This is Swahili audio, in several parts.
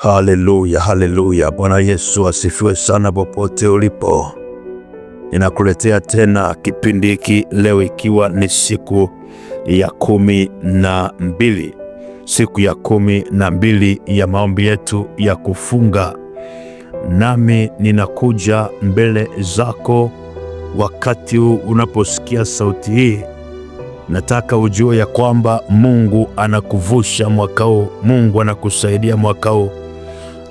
Haleluya, haleluya. Bwana Yesu asifiwe sana popote ulipo. Ninakuletea tena kipindi hiki leo ikiwa ni siku ya 12. Siku ya 12 ya maombi yetu ya kufunga. Nami ninakuja mbele zako wakati huu unaposikia sauti hii. Nataka ujue ya kwamba Mungu anakuvusha mwaka huu. Mungu anakusaidia mwaka huu.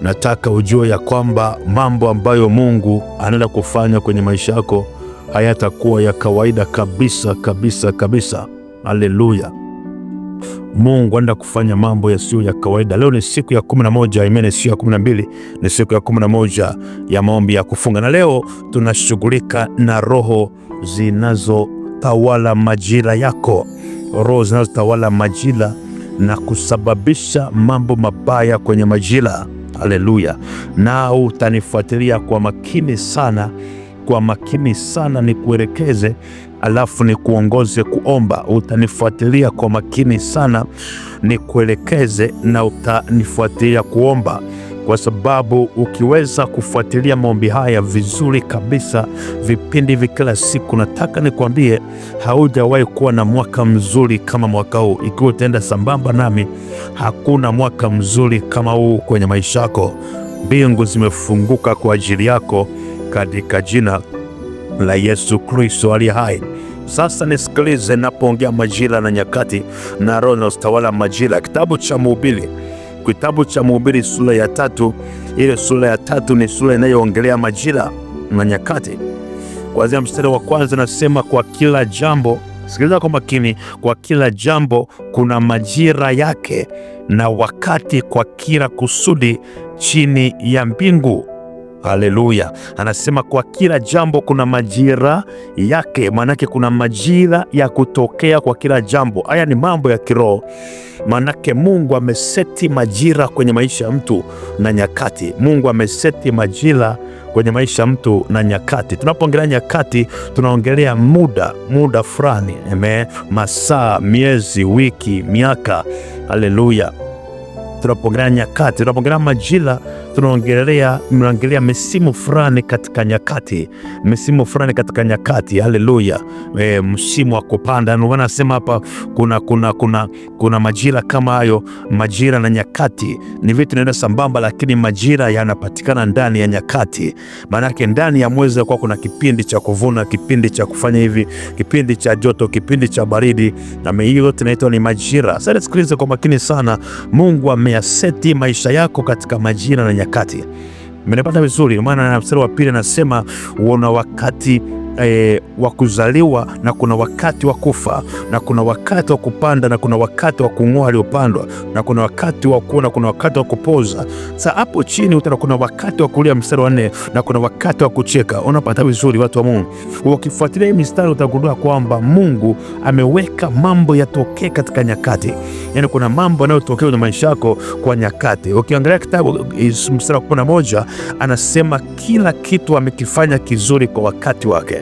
Nataka ujue ya kwamba mambo ambayo Mungu anaenda kufanya kwenye maisha yako hayatakuwa ya kawaida kabisa kabisa kabisa. Haleluya. Mungu anaenda kufanya mambo yasiyo ya kawaida. Leo ni siku ya 11, imeni sio ya 12, ni siku ya 11 ya maombi ya kufunga. Na leo tunashughulika na roho zinazotawala majira yako. Roho zinazotawala majira na kusababisha mambo mabaya kwenye majira. Haleluya. Na utanifuatilia kwa makini sana, kwa makini sana nikuelekeze, alafu nikuongoze kuomba. Utanifuatilia kwa makini sana nikuelekeze na utanifuatilia kuomba, kwa sababu ukiweza kufuatilia maombi haya vizuri kabisa, vipindi hivi kila siku, nataka nikwambie haujawahi kuwa na mwaka mzuri kama mwaka huu. Ikiwa utaenda sambamba nami, hakuna mwaka mzuri kama huu kwenye maisha yako. Mbingu zimefunguka kwa ajili yako katika jina la Yesu Kristo aliye hai. Sasa nisikilize napoongea majira na nyakati na roho zinazotawala majira. Kitabu cha Mhubiri sura ya 3. Ile sura ya 3 ni sura inayoongelea majira na nyakati. Kuanzia mstari wa kwanza nasema, kwa kila jambo, sikiliza kwa makini, kwa kila jambo kuna majira yake na wakati kwa kila kusudi chini ya mbingu. Haleluya. Anasema kwa kila jambo kuna majira yake, maanake kuna majira ya kutokea kwa kila jambo. Haya ni mambo ya kiroho, maanake Mungu ameseti majira kwenye maisha ya mtu na nyakati. Mungu ameseti majira kwenye maisha ya mtu na nyakati. Tunapoongelea nyakati, tunaongelea muda fulani, masaa, miezi, wiki, miaka. Haleluya. Tunapoongelea nyakati, tunapoongelea majira, tunaongelea misimu fulani katika nyakati, misimu fulani katika nyakati. Haleluya. Msimu wa kupanda, ndio nasema hapa kuna majira kama hayo. Majira na nyakati ni vitu vinaenda sambamba, lakini majira yanapatikana ndani ya nyakati. Maana yake ndani ya mwezi kwa kuna kipindi cha kuvuna, kipindi cha kufanya hivi, kipindi cha joto, kipindi cha baridi, na hiyo yote inaitwa ni majira. Sasa sikiliza kwa makini sana. Mungu ameyaseti maisha yako katika majira na nyakati. Mmenipata vizuri? Maana na mstari wa 2 anasema una wakati wa kuzaliwa na kuna wakati wa kufa, na kuna wakati wa kupanda na kuna wakati wa kung'oa aliyopandwa, na kuna wakati wa kuona, kuna wakati wa kupoza. Sasa hapo chini utaona kuna wakati wa kulia, mstari wa 4, na kuna wakati wa kucheka. Unapata vizuri watu wa Mungu? Ukifuatilia hii mistari utagundua kwamba Mungu ameweka mambo yatokee katika nyakati. Yaani kuna mambo yanayotokea kwenye maisha yako kwa nyakati. Ukiangalia kitabu mstari wa 11 anasema kila kitu amekifanya kizuri kwa wakati wake.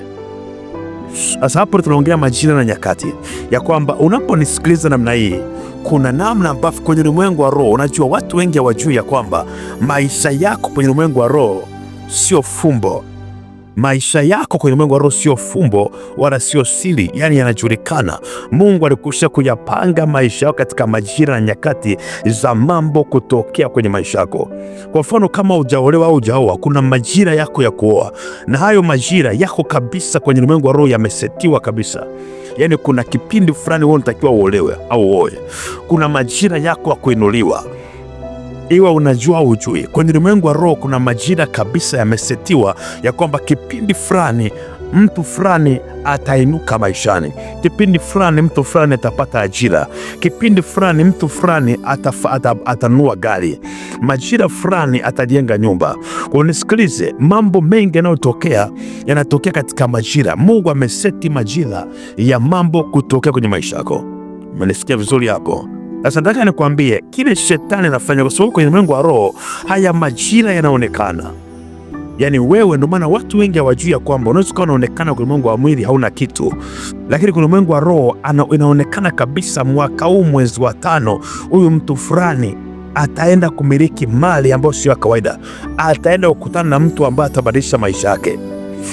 Sasa hapo tunaongea majira na nyakati, ya kwamba unaponisikiliza namna hii, kuna namna ambavyo kwenye ulimwengu wa roho, unajua watu wengi hawajui ya kwamba maisha yako kwenye ulimwengu wa roho sio fumbo. Maisha yako kwenye ulimwengu wa roho sio fumbo wala sio siri, yani yanajulikana. Mungu alikusha kuyapanga maisha yako katika majira na nyakati za mambo kutokea kwenye maisha yako. Kwa mfano, kama hujaolewa au hujaoa, kuna majira yako ya kuoa, na hayo majira yako kabisa kwenye ulimwengu wa roho yamesetiwa kabisa. Yani kuna kipindi fulani wewe unatakiwa uolewe au uoe. Kuna majira yako ya kuinuliwa, iwa unajua au hujui. Kwenye ulimwengu wa roho kuna majira kabisa yamesetiwa, ya kwamba kipindi fulani mtu fulani atainuka maishani, kipindi fulani mtu fulani atapata ajira, kipindi fulani mtu fulani atanunua gari, majira fulani atajenga nyumba. Kwa nisikilize, mambo mengi yanatokea katika majira. Mungu ameseti majira ya mambo kutokea kwenye maisha yako. Umenisikia vizuri hapo? Sasa nataka nikwambie kile shetani anafanya, kwa sababu kwenye ulimwengu wa roho haya majira yanaonekana. Yani wewe, ndio maana watu wengi hawajui ya kwamba unaweza kuwa unaonekana kwenye ulimwengu wa mwili hauna kitu, lakini kwenye ulimwengu wa roho inaonekana kabisa. Mwaka huu mwezi wa 5 huyu mtu fulani ataenda kumiliki mali ambayo sio ya kawaida, ataenda kukutana na mtu ambaye atabadilisha maisha yake.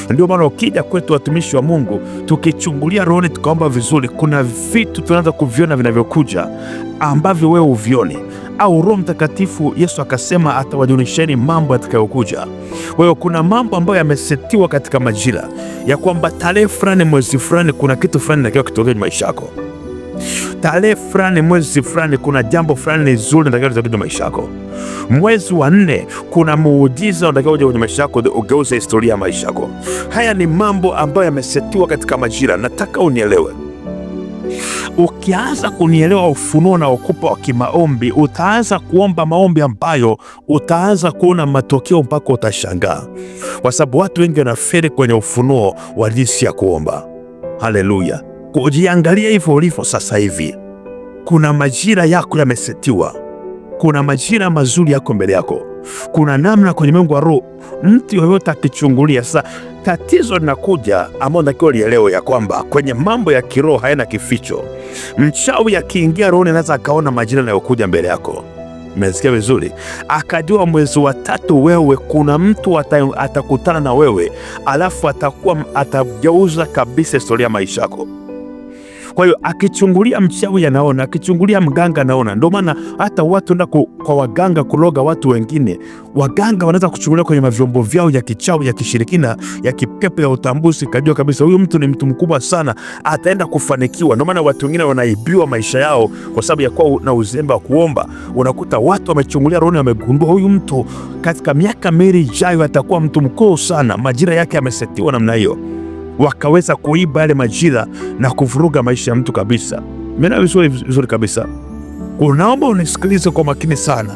Ndio maana ukija kwetu watumishi wa Mungu, tukichungulia rohoni tukaomba vizuri, kuna vitu tunaanza kuviona vinavyokuja ambavyo wewe uvioni, au Roho Mtakatifu Yesu akasema atawajulisheni mambo yatakayokuja. Kwa hiyo kuna mambo ambayo yamesetiwa katika majira ya kwamba tarehe fulani mwezi fulani kuna kitu fulani kinatakiwa kitokee kwenye maisha yako. Tarehe fulani mwezi fulani kuna jambo fulani zuri linatakiwa litokee kwenye maisha yako. Mwezi wa 4 kuna muujiza unatakiwa uje kwenye maisha yako ugeuze historia ya maisha yako. Haya ni mambo ambayo yamesetiwa katika majira. Nataka unielewe. Ukianza kunielewa ufunuo na ukupa wa kimaombi, utaanza kuomba maombi ambayo utaanza kuona matokeo mpaka utashangaa, kwa sababu watu wengi wanaferi kwenye ufunuo wa jinsi ya kuomba. Haleluya! Kujiangalia hivyo ulivyo sasa hivi, kuna majira yako yamesetiwa, kuna majira mazuri yako mbele yako, kuna namna kwenye Mungu wa roho mtu yoyote akichungulia. Sasa tatizo linakuja ambao natakiwa lielewe ya kwamba kwenye mambo ya kiroho hayana kificho. Mchawi akiingia rohoni anaweza akaona majira yanayokuja mbele yako. Umesikia vizuri? Akajua mwezi wa 3 wewe kuna mtu atakutana na wewe, alafu atageuza kabisa historia ya maisha yako. Kwa hiyo akichungulia mchawi anaona, akichungulia mganga anaona. Ndio maana hata watu nda kwa waganga kuloga watu wengine, waganga wanaweza kuchungulia kwenye mavyombo vyao ya kichawi, ya kishirikina, ya kipepo, ya utambuzi, kajua kabisa huyu mtu ni mtu mkubwa sana, ataenda kufanikiwa. Ndio maana watu wengine wanaibiwa maisha yao kwa sababu ya kuwa na uzembe wa kuomba. Unakuta watu wamechungulia rohoni, wamegundua huyu mtu katika miaka 2 ijayo atakuwa mtu mkuu sana, majira yake yamesetiwa namna hiyo. Wakaweza kuiba yale majira na kuvuruga maisha ya mtu kabisa. Mimi vizuri kabisa. Unaomba unisikilize kwa makini sana.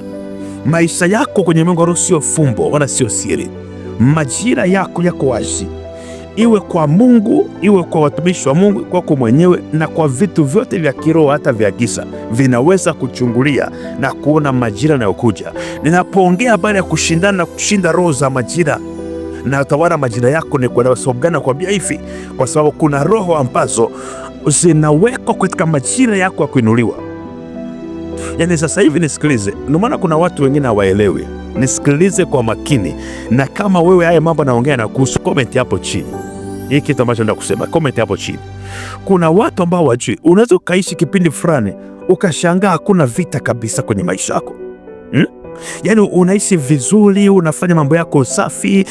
Maisha yako kwenye Mungu wa roho sio fumbo wala sio siri. Majira yako yako wazi, iwe kwa Mungu, iwe kwa watumishi wa Mungu, kwako mwenyewe, na kwa vitu vyote vya kiroho hata vya giza vinaweza kuchungulia na kuona majira yanayokuja. Ninapoongea habari ya kushindana na kushinda roho za majira na utawala majira yako, ni kwa sababu gani nakwambia hivi? Kwa sababu kuna roho ambazo zinawekwa katika majira yako ya kuinuliwa. Yaani sasa hivi nisikilize, ndio maana kuna watu wengine hawaelewi. Nisikilize kwa makini, na kama wewe haya mambo naongea na kuhusu, comment hapo chini. Hii kitu ambacho nataka kusema, comment hapo chini. Kuna watu ambao wajui, unaweza ukaishi kipindi fulani ukashangaa hakuna vita kabisa kwenye maisha yako. Yaani unaishi vizuri, unafanya mambo yako safi,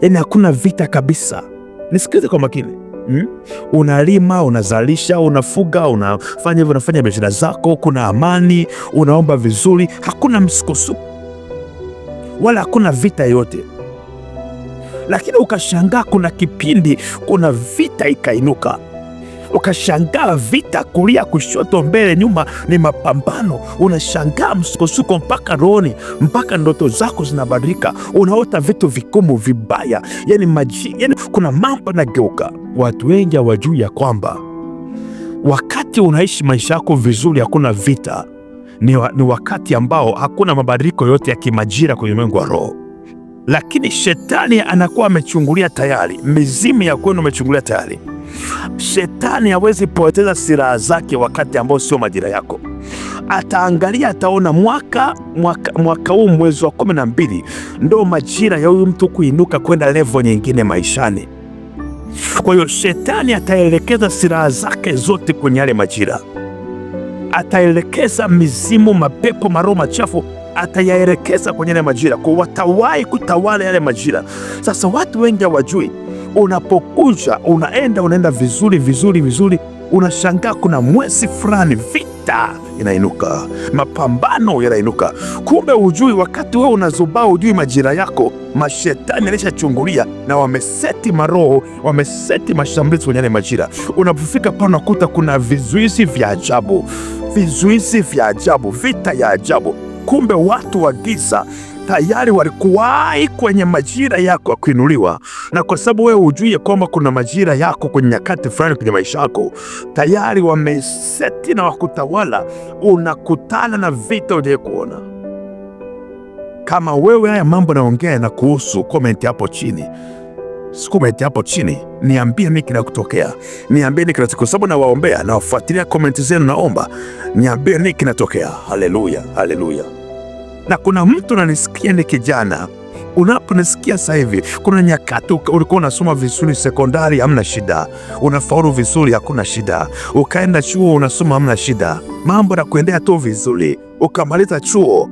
yani hakuna vita kabisa. Nisikilize kwa makini. Unalima, unazalisha, unafuga, unafanya hivyo, unafanya biashara zako, kuna amani, unaomba vizuri, hakuna msukosuko wala hakuna vita yote. Lakini ukashangaa kuna kipindi kuna vita ikainuka. Ukashangaa vita kulia, kushoto, mbele, nyuma, ni mapambano. Unashangaa msukosuko mpaka rohoni, mpaka ndoto zako zinabadilika, unaota vitu vigumu vibaya. Yani kuna mambo yanageuka. Watu wengi hawajui ya wakati unaishi maisha yako vizuri, hakuna vita, ni wakati ambao hakuna mabadiliko yote ya kimajira kwenye ulimwengu wa roho. Lakini shetani anakuwa amechungulia tayari, mizimu ya kwenu amechungulia tayari. Shetani hawezi poteza silaha zake wakati ambao sio majira yako. Ataangalia, ataona mwaka huu mwezi wa 12 ndo majira ya huyu mtu kuinuka kwenda level nyingine maishani. Kwa hiyo shetani ataelekeza silaha zake zote kwenye yale majira. Ataelekeza mizimu, mapepo, maroho machafu, atayaelekeza kwenye yale majira, kwa watawahi kutawala yale majira. Sasa watu wengi hawajui, unapokuja unaenda vizuri, unashangaa kuna mwezi fulani vita inainuka, mapambano yanainuka. Kumbe ujui, wakati wewe unazubaa, ujui majira yako, mashetani alishachungulia na wameseti maroho, wameseti mashambulizi kwenye majira. Unapofika pale unakuta kuna vizuizi vya ajabu, vita ya ajabu. Kumbe watu wa giza tayari walikuwahi kwenye majira yako ya kuinuliwa, na kwa sababu wewe hujui kwamba kuna majira yako kwenye nyakati fulani kwenye maisha yako, tayari wameseti na wakutawala, unakutana na vita uje kuona. Kama wewe haya mambo naongea na kuhusu, comment hapo chini. Comment hapo chini, niambie nini kinakutokea, niambie nini kinatokea, sababu nawaombea na wafuatilia comment zenu. Naomba niambie nini kinatokea. Haleluya, haleluya. Na kuna mtu ananisikia, ni kijana, unaponisikia sasa hivi, kuna nyakati ulikuwa unasoma vizuri sekondari, hamna shida, unafaulu vizuri, hakuna shida, ukaenda chuo unasoma, hamna shida, mambo na kuendea tu vizuri, ukamaliza chuo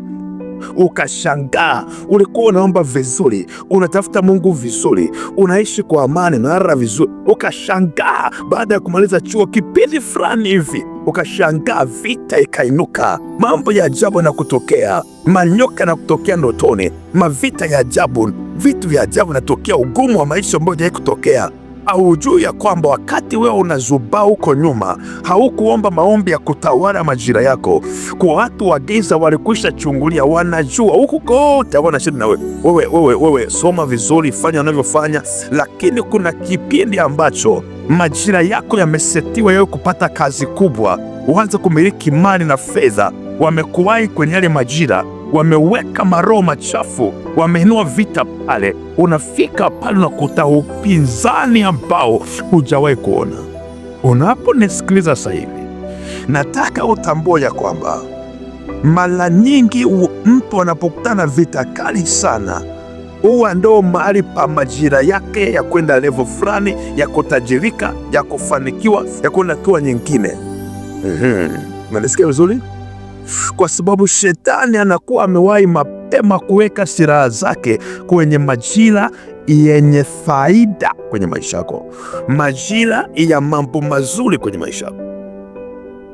ukashangaa, ulikuwa unaomba vizuri, unatafuta Mungu vizuri, unaishi kwa amani na raha vizuri, ukashangaa baada ya kumaliza chuo kipindi fulani hivi, ukashangaa vita ikainuka, mambo ya ajabu na kutokea, manyoka na kutokea ndotoni, mavita ya ajabu, vitu vya ajabu natokea, ugumu wa maisha mmoja ya kutokea. Au juu ya kwamba wakati wewe unazubaa huko nyuma, haukuomba maombi ya kutawala majira yako. Kwa watu wa giza walikwisha chungulia, wanajua huku kote hawana shida na wewe. Soma vizuri, fanya unavyofanya, lakini kuna kipindi ambacho majira yako yamesetiwa yeye kupata kazi kubwa, uanze kumiliki mali na fedha. Wamekuwahi kwenye yale majira, wameweka maroho machafu, wameinua vita pale. Unafika pale unakuta upinzani ambao hujawahi kuona. Unaponisikiliza sasa hivi, nataka utambue ya kwamba mara nyingi mtu anapokutana vita kali sana, huwa ndo mahali pa majira yake ya kwenda level fulani, ya kutajirika, ya kufanikiwa, ya kwenda hatua nyingine. Unasikia vizuri? Kwa sababu shetani anakuwa amewahi mapema kuweka silaha zake kwenye majira yenye faida kwenye maisha yako, majira ya mambo mazuri kwenye maisha yako.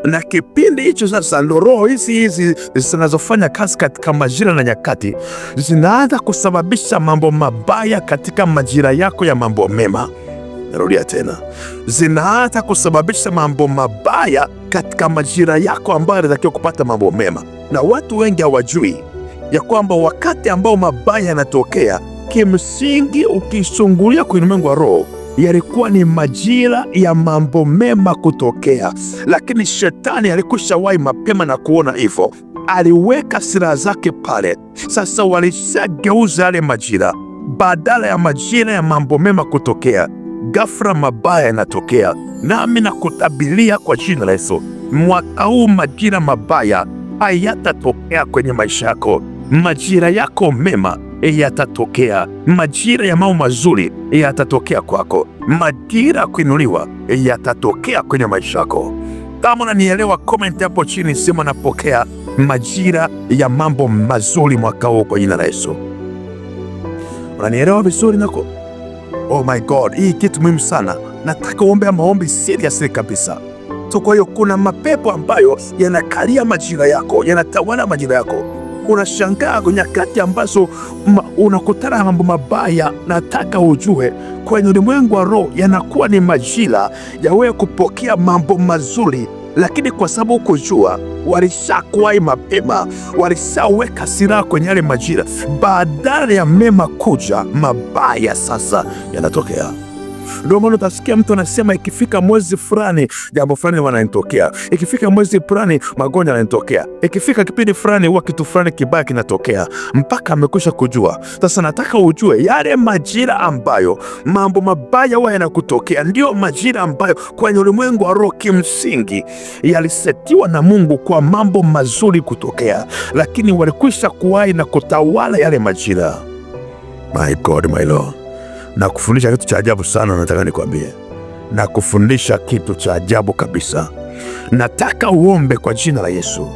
Na kipindi hicho sasa, ndo roho hizi zinazofanya kazi katika majira na nyakati zinaanza kusababisha mambo mabaya katika majira yako ya mambo mema. Narudia tena, zinaanza kusababisha mambo mabaya katika majira yako ambayo yanatakiwa kupata mambo mema. Na watu wengi hawajui ya kwamba wakati ambao mabaya yanatokea, kimsingi ukichungulia kwenye ulimwengu wa roho, yalikuwa ni majira ya mambo mema kutokea. Lakini shetani alikushawahi mapema na kuona hivyo, aliweka silaha zake pale. Sasa walishageuza yale majira, badala ya majira ya mambo mema kutokea, ghafla mabaya yanatokea. Nami nakutabilia kwa jina la Yesu, mwaka huu majira mabaya hayatatokea kwenye maisha yako. Majira yako mema yatatokea, majira ya mambo mazuri yatatokea kwako, majira ya kuinuliwa yatatokea kwenye maisha yako. Kama unanielewa, comment hapo chini, sema napokea majira ya mambo mazuri mwaka huu kwa jina la Yesu. Unanielewa vizuri nako? Oh my God, hii kitu muhimu sana. Nataka uombe maombi serious kabisa. So kwa hiyo kuna mapepo ambayo yanakalia majira yako, yanatawala majira yako. Unashangaa nyakati ambazo unakutana mambo mabaya. Nataka ujue kwenye ulimwengu wa roho yanakuwa ni majira ya wewe kupokea mambo mazuri, lakini kwa sababu kujua walishakuwahi mapema, walishaweka silaha kwenye yale majira, badala ya mema kuja, mabaya sasa yanatokea. Ndio maana utasikia mtu anasema ikifika mwezi fulani jambo fulani wananitokea, ikifika mwezi fulani magonjwa yananitokea, ikifika kipindi fulani huwa kitu fulani kibaya kinatokea, mpaka amekwisha kujua. Sasa nataka ujue yale majira ambayo mambo mabaya huwa yanakutokea ndio majira ambayo kwenye ulimwengu wa roho kimsingi yalisetiwa na Mungu kwa mambo mazuri kutokea, lakini walikwisha kuwahi na kutawala yale majira. My God, my Lord. Na kufundisha kitu cha ajabu sana, nataka nikwambie. Na kufundisha kitu cha ajabu kabisa. Nataka uombe kwa jina la Yesu.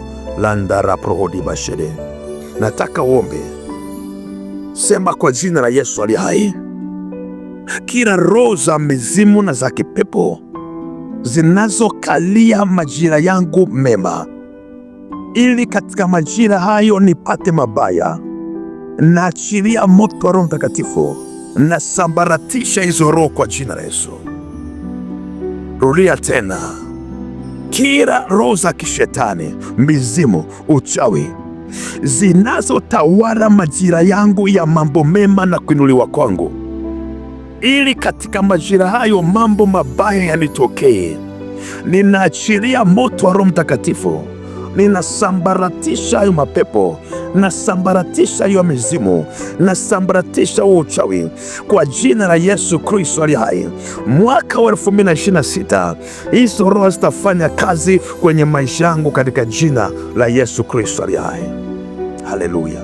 Landara prohodi bashede. Nataka uombe. Sema kwa jina la Yesu aliye hai. Kila roho za mizimu na za kipepo zinazokalia majira yangu mema, ili katika majira hayo nipate mabaya, naachilia moto wa Roho Mtakatifu, nasambaratisha hizo roho kwa jina la Yesu. Rudia tena. Kila roho za kishetani, mizimu, uchawi zinazotawala majira yangu ya mambo mema na kuinuliwa kwangu, ili katika majira hayo mambo mabaya yanitokee, ninaachilia moto wa Roho Mtakatifu, ninasambaratisha hayo mapepo, nasambaratisha hiyo mizimu, nasambaratisha huo uchawi kwa jina la Yesu Kristo aliye hai. Mwaka wa 2026 hizo roho zitafanya kazi kwenye maisha yangu katika jina la Yesu Kristo aliye hai. Haleluya.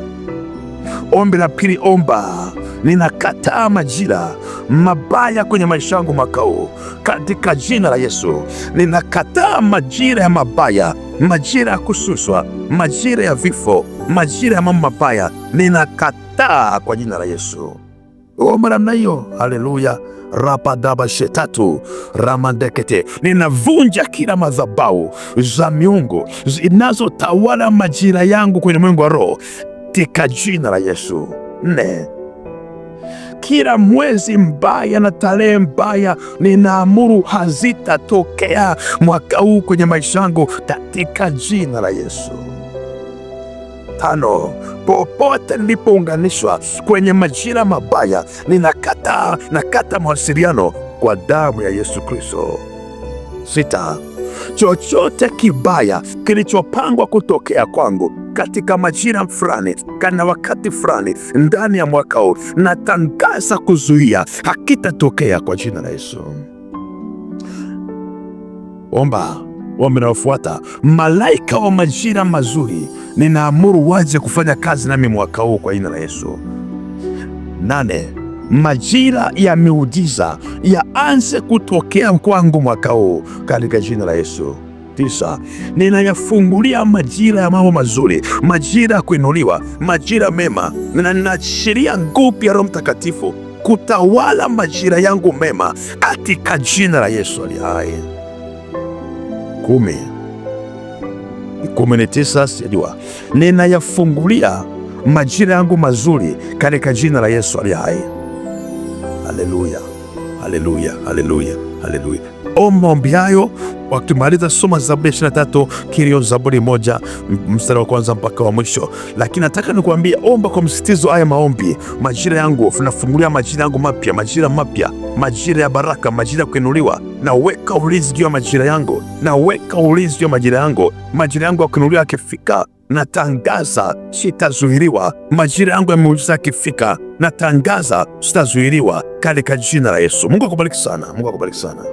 Ombi la pili, omba: ninakataa majira mabaya kwenye maisha yangu mwaka huu katika jina la Yesu. Ninakataa majira ya mabaya, majira ya kususwa, majira ya vifo, majira ya mambo mabaya, ninakataa kwa jina la Yesu. Omba namna hiyo. Haleluya. Rapadaba shetatu ramandekete. Ninavunja kila madhabahu za miungu zinazotawala majira yangu kwenye ulimwengu wa roho katika jina la Yesu. 4. Kila mwezi mbaya na tarehe mbaya ninaamuru hazitatokea mwaka huu kwenye maisha yangu katika jina la Yesu. 5. Popote nilipounganishwa kwenye majira mabaya, nakata mawasiliano kwa damu ya Yesu Kristo. 6. Chochote kibaya kilichopangwa kutokea kwangu katika majira fulani, kana wakati fulani ndani ya mwaka huu, natangaza kuzuia, hakitatokea kwa jina la Yesu. Omba naofuata: malaika wa majira mazuri ninaamuru waje kufanya kazi nami mwaka huu kwa jina la Yesu. 8. Majira ya miujiza yaanze kutokea kwangu mwaka huu katika jina la Yesu. 9. Ninayafungulia majira ya mambo mazuri, majira ya kuinuliwa, majira mema, na ninaashiria nguvu ya Roho Mtakatifu kutawala majira yangu mema katika jina la Yesu aliye hai. 19. Sijua ninayafungulia majira yangu mazuri katika jina la Yesu aliye hai. Haleluya, haleluya, haleluya, haleluya. Maombi hayo wakimaliza soma Zaburi 23 kilio Zaburi 1 mstari wa kwanza mpaka wa mwisho. Lakini nataka nikuambia, omba kwa msitizo haya maombi: majira yangu, nafungulia majira yangu mapya, majira ya baraka, majira ya kuinuliwa. Naweka ulinzi juu ya majira yangu, majira yangu ya kuinuliwa yakifika, natangaza sitazuiliwa. Majira yangu ya miujiza yakifika, natangaza sitazuiliwa katika jina la Yesu. Mungu akubariki sana, Mungu akubariki sana.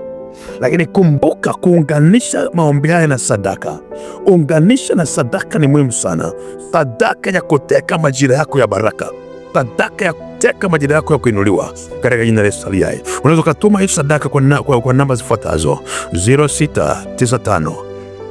Lakini kumbuka kuunganisha maombi haya na sadaka. Unganisha na sadaka, ni muhimu sana. Sadaka ya kuteka majira yako ya baraka, sadaka ya kuteka majira yako ya kuinuliwa katika jina la Yesu aliye hai. Unaweza kutuma hii sadaka kwa namba zifuatazo: 0695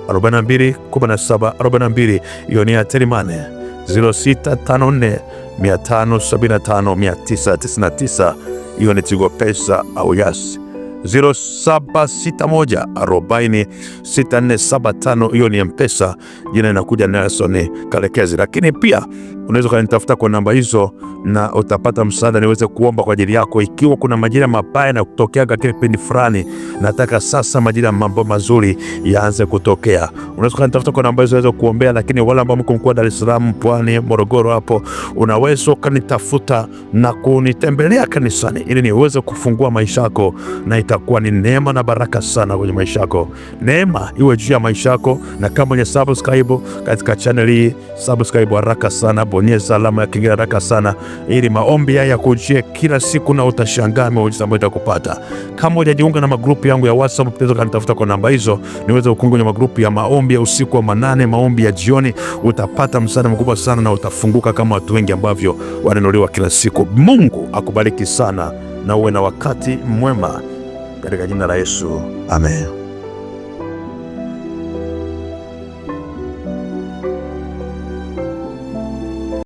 42 17 42. Hiyo ni Airtel Money. 0654 575 999. Hiyo ni Tigo Pesa au Yas. 0761 40 6475. Hiyo ni M-Pesa. Jina linakuja Nelson Kalekezi. Lakini pia unaweza kunitafuta kwa namba hizo na utapata msaada niweze kuomba kwa ajili yako. Ikiwa kuna majira mabaya na kutokea katika kipindi fulani, nataka sasa majira mambo mazuri yaanze kutokea, unaweza kunitafuta kwa namba hizo niweze kuombea. Lakini wale ambao mko mkoa Dar es Salaam, Pwani, Morogoro, hapo unaweza kunitafuta na kunitembelea kanisani ili niweze kufungua maisha yako, na itakuwa ni neema na baraka sana kwenye maisha yako. Neema iwe juu ya maisha yako. Na kama ni subscribe katika channel hii, subscribe haraka sana, bonyeza alama ya kengele haraka sana, ili maombi haya yakujie kila siku na utashangaa miujiza ambayo itakupata. Kama hujajiunga na magrupu yangu ya WhatsApp, pia kanitafuta kwa namba hizo niweze kukuunga kwenye magrupu ya maombi ya usiku wa manane, maombi ya jioni. Utapata msaada mkubwa sana na utafunguka kama watu wengi ambavyo wanainuliwa kila siku. Mungu akubariki sana na uwe na wakati mwema katika jina la Yesu. Amen.